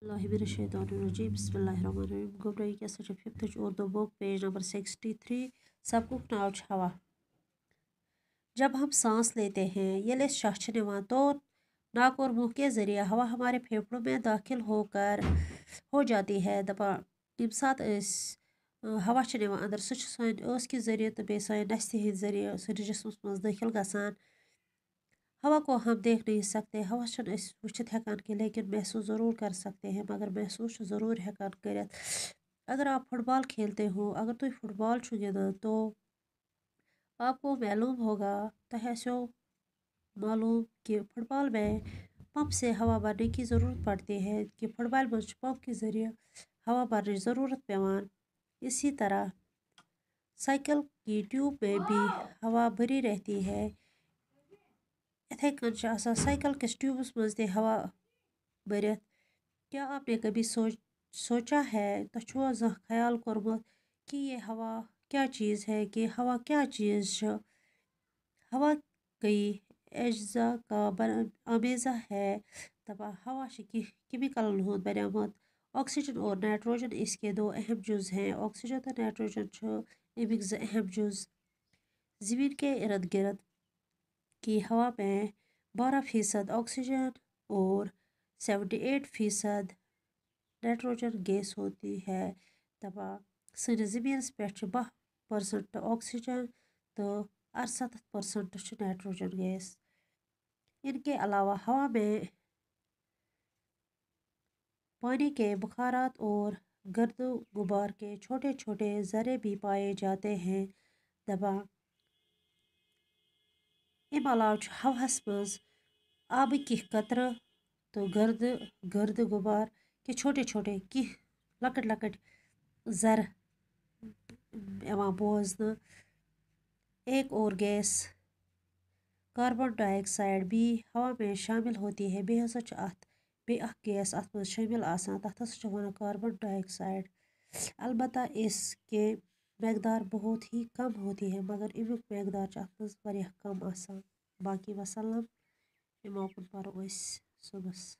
बिस्मिल्लाहिर्रहमानिर्रहीम गुमराही के सच fifth Urdu book page number 63 सबकुक नाव छ हवा। जब हम सांस लेते हैं ये शख निवान तो नाक और मुंह के जरिए हवा हमारे फेफड़ों में दाखिल हो जाती है। दपान यम सात हवा निवान अंदर सह सान स के जरिए तो बे सान नस्ति हिंद जरिए सानिस जिस्मस मज दाखिल गसान। हवा को हम देख नहीं सकते, हवा वुचित हेकान कि लेकिन महसूस ज़रूर कर सकते हैं, मगर महसूस ज़रूर हेकान करित। अगर आप फुटबॉल खेलते हो, अगर तुम फुटबॉल छु गिंदान तो आपको मालूम होगा, तहसो मालूम कि फुटबॉल में पंप से हवा भरने की ज़रूरत पड़ती है कि फुटबॉल में पंप के ज़रिए हवा भरने ज़रूरत पेवान। इसी तरह साइकिल की ट्यूब में भी हवा भरी रहती है। इथे कन साइकिल किस ट्यूबस मज ते हवा भरित। क्या आपने कभी सोचा है तछुआ जह ख्याल कोरमुत कि ये हवा क्या चीज़ है, कि हवा क्या चीज़ छ। हवा कई अज्जा का आमेज़ा है। दपा हवा केमिकल हुंद बनेमुत। ऑक्सीजन और नाइट्रोजन इसके दो अहम जुज हैं। ऑक्सीजन तो नाइट्रोजन छ अमिक अहम जुज। ज़मीन के इर्द गिर्द की हवा में 12% ऑक्सीजन और 78% नाइट्रोजन गैस होती है। दपा सनिस ज़मीनस पे 12% ऑक्सीजन तो 68% नाइट्रोजन गैस। इनके अलावा हवा में पानी के बुखारात और गर्द गुबार के छोटे छोटे ज़रे भी पाए जाते हैं। दपा अम अलाव हवास मज आब की कतर तो गर्द गुबार के छोटे छोटे की लकट लकट ज़र यवान बोजन। एक और गैस कार्बन डाइऑक्साइड भी हवा में शामिल होती है। बे हसा अत बे गैस अत मज शामिल आसान, तथ हसा वनान कार्बन डाइऑक्साइड। अलबत्ता इसके मकदार बहुत ही कम होती है, मगर अमुक मकदार अत मज वारियाह कम आसान। बाकी वसल्लम। यमोकन परो सुबस।